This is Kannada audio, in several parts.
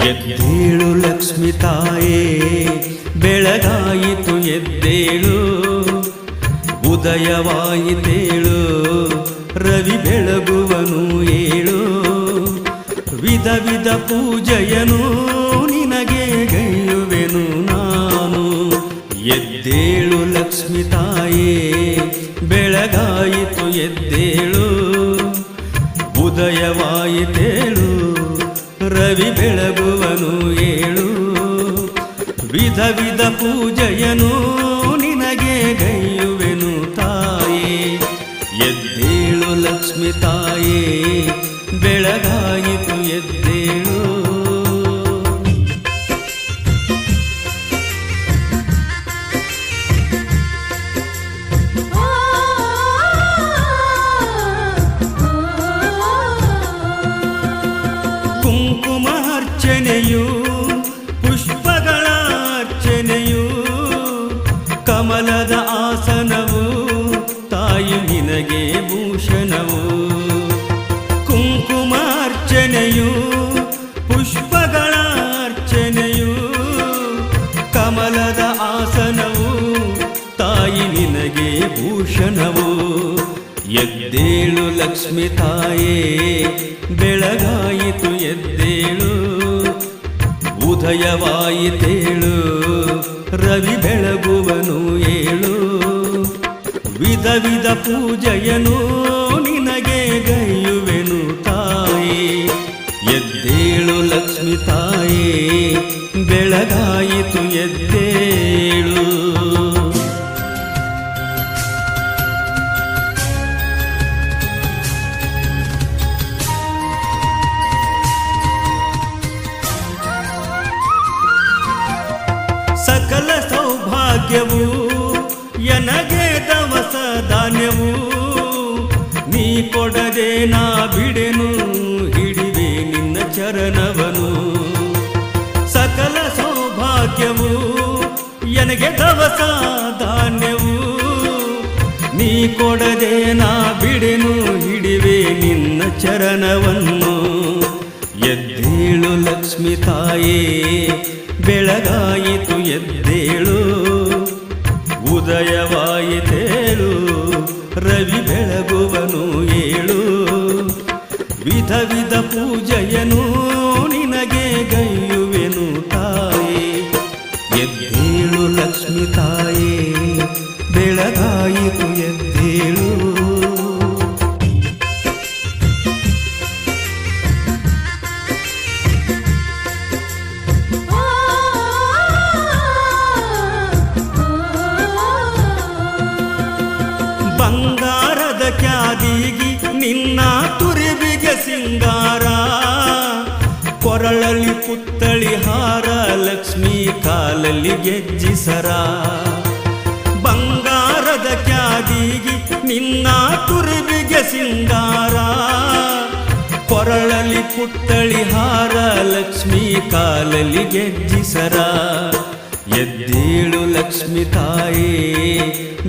ಎದ್ದೇಳು ಲಕ್ಷ್ಮಿ ತಾಯೇ ಬೆಳಗಾಯಿತು ಎದ್ದೇಳು, ಉದಯವಾಯಿತೇಳು ರವಿ ಬೆಳಗುವನು ಏಳು, ವಿಧ ವಿಧ ಪೂಜೆಯನು ನಿನಗೆ ಗೈಯುವೆನು ನಾನು. ಎದ್ದೇಳು ಲಕ್ಷ್ಮಿ ತಾಯೇ ಬೆಳಗಾಯಿತು ಎದ್ದೇಳು, ಉದಯವಾಯಿತೇಳು ರವಿ ಬೆಳಗುವನು ಏಳು, ವಿಧ ವಿಧ ಪೂಜೆಯನು ನಿನಗೆ ಗೈಯುವೆನು ತಾಯೇ. ಎದ್ದೇಳು ಲಕ್ಷ್ಮಿ ತಾಯೇ ಬೆಳಗಾಯಿತು ಎದ್ದೇಳು. ಕುಂಕುಮ ಅರ್ಚನೆಯು ಪುಷ್ಪಗಳ ಅರ್ಚನೆಯು, ಕಮಲದ ಆಸನವು ತಾಯಿ ನಿನಗೆ ಭೂಷಣವು. ಕುಂಕುಮ ಅರ್ಚನೆಯು ಪುಷ್ಪಗಳ ಅರ್ಚನೆಯು, ಕಮಲದ ಆಸನವು ತಾಯಿ ನಿನಗೆ ಭೂಷಣವು. ಎದ್ದೇಳು ಲಕ್ಷ್ಮಿ ತಾಯೇ ಬೆಳಗಾಯಿತು ಎದ್ದೇಳು, ಉದಯವಾಯಿತೇಳು ರವಿ ಬೆಳಗುವನು ಏಳು, ವಿಧ ವಿಧ ಪೂಜೆಯನು ನಿನಗೆ ಗೈಯುವೆನು ತಾಯೇ. ಎದ್ದೇಳು ಲಕ್ಷ್ಮಿ ತಾಯೇ ಬೆಳಗಾಯಿತು ಎದ್ದೇಳು. ಸಕಲ ಸೌಭಾಗ್ಯವು ಎನಗೆ ದವಸ ಧಾನ್ಯವು, ನೀ ಕೊಡದೆ ನಾ ಬಿಡೆನು ಹಿಡಿವೆ ನಿನ್ನ ಚರಣವನು. ಸಕಲ ಸೌಭಾಗ್ಯವು ಎನಗೆ ದವಸ ಧಾನ್ಯವು, ನೀ ಕೊಡದೆ ನಾ ಬಿಡೆನು ಹಿಡಿವೆ ನಿನ್ನ ಚರಣವನ್ನು. ಎದ್ದೇಳು ಲಕ್ಷ್ಮಿ ತಾಯೇ ಬೆಳಗಾಯಿತು ಎದ್ದೇಳು, ಉದಯವಾಯಿತೇಳು ರವಿ ಬೆಳಗುವನು ಏಳು, ವಿಧ ವಿಧ ಪೂಜೆಯನು ನಿನಗೆ ಗೈಯುವೆನು ತಾಯೇ. ಎದ್ದೇಳು ಲಕ್ಷ್ಮಿ ತಾಯೇ ಬೆಳಗಾಯಿತು ಎದ್ದೇಳು. ಬಂಗಾರದ ಕ್ಯಾದಿಗಿ ನಿನ್ನ ತುರಿಬಿಗೆ ಸಿಂಗಾರ, ಕೊರಳಲ್ಲಿ ಪುತ್ತಳಿ ಹಾರ ಲಕ್ಷ್ಮೀ ಕಾಲಲ್ಲಿ ಗೆಜ್ಜಿಸರ. ಬಂಗಾರದ ಕ್ಯಾದಿಗಿ ನಿನ್ನ ತುರಿಬಿಗೆ ಸಿಂಗಾರ, ಕೊರಳಲ್ಲಿ ಪುತ್ತಳಿ ಹಾರ ಲಕ್ಷ್ಮೀ ಕಾಲಲ್ಲಿ ಗೆಜ್ಜಿಸರ. ಎದ್ದೇಳು ಲಕ್ಷ್ಮಿ ತಾಯೇ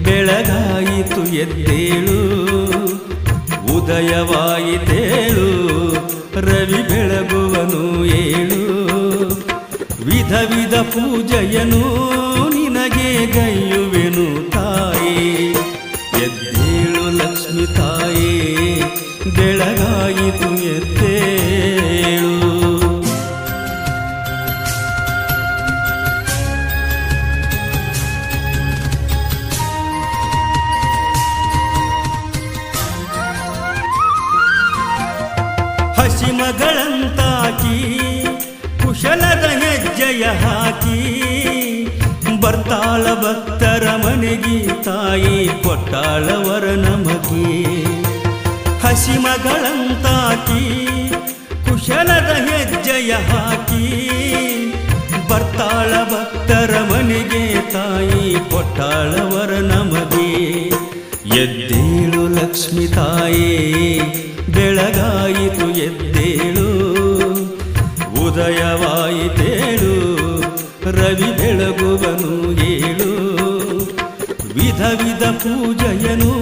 ಬೆಳಗಾಯಿತು ಎದ್ದೇಳು, ಉದಯವಾಯಿತೇಳು ರವಿ ಬೆಳಗುವನು ಏಳು, ವಿಧ ವಿಧ ಪೂಜೆಯನು ನಿನಗೆ ಗೈಯುವೆನು ತಾಯೇ. ಎದ್ದೇಳು ಲಕ್ಷ್ಮಿ ತಾಯೇ ಬೆಳಗಾಯಿತು ಎದ್ದೇಳು. ಹಸಿಮಗಳಂತಾಕಿ ಕುಶಲದ ಹೆಜ್ಜೆಯ ಹಾಕಿ, ಬರ್ತಾಳ ಭಕ್ತರ ಮನೆಗೆ ತಾಯಿ ಕೊಟ್ಟಾಳವರ ನಮಗೆ. ಹಸಿಮಗಳಂತಾಕಿ ಕುಶಲದ ಹೆಜ್ಜೆಯ ಹಾಕಿ, ಬರ್ತಾಳ ಭಕ್ತರ ಮನೆಗೆ ತಾಯಿ ಕೊಟ್ಟಾಳವರ ನಮಗೆ. ಎದ್ದೇಳು ಲಕ್ಷ್ಮಿ ತಾಯೇ ಬೆಳಗಾಯಿತು ಎದ್ದೇಳು, ಉದಯವಾಯಿತೇಳು ರವಿ ಬೆಳಗುವನು ಏಳು, ವಿಧ ವಿಧ ಪೂಜೆಯನು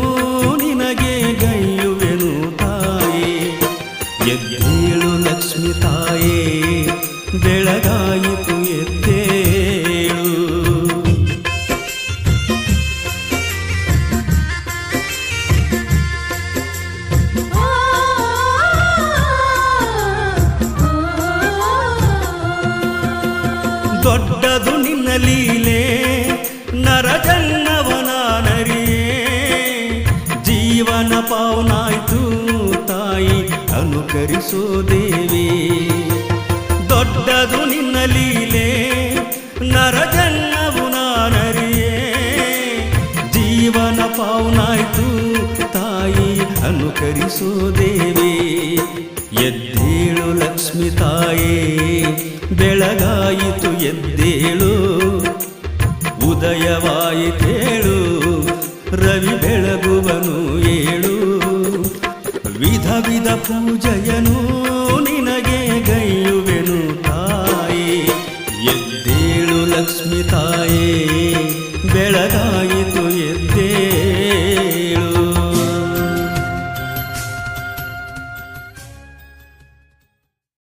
ನಿನಗೆ ಗೈಯುವೆನು ತಾಯೇ. ಎದ್ದೇಳು ಲಕ್ಷ್ಮಿ ತಾಯೇ ಬೆಳಗಾಯಿತು ಎದ್ದೇಳು. ದೊಡ್ಡದು ನಿನ್ನ ಲೀಲೆ ನರಜನ್ಮವನಾನರಿಯೇ, ಜೀವನ ಪಾವನಾಯ್ತು ತಾಯಿ ಅನುಕರಿಸೋ ದೇವಿ. ದೊಡ್ಡದು ನಿನ್ನ ಲೀಲೆ ನರಜನ್ಮವು ನಾನರಿಯೇ, ಜೀವನ ಪಾವನಾಯ್ತು ತಾಯಿ ಅನುಕರಿಸೋ ದೇವಿ. ಎದ್ದೇಳು ಲಕ್ಷ್ಮಿ ತಾಯೇ ಬೆಳಗಾಯಿತು ಎದ್ದೇಳು, ಉದಯವಾಯಿತೇಳು ರವಿ ಬೆಳಗುವನು ಏಳು. ವಿಧ ವಿಧ ಪೂಜೆಯನು ನಿನಗೆ ಗೈಯುವೆನು ತಾಯಿ. ಎದ್ದೇಳು ಲಕ್ಷ್ಮಿ ತಾಯೇ ಬೆಳಗಾಯಿತು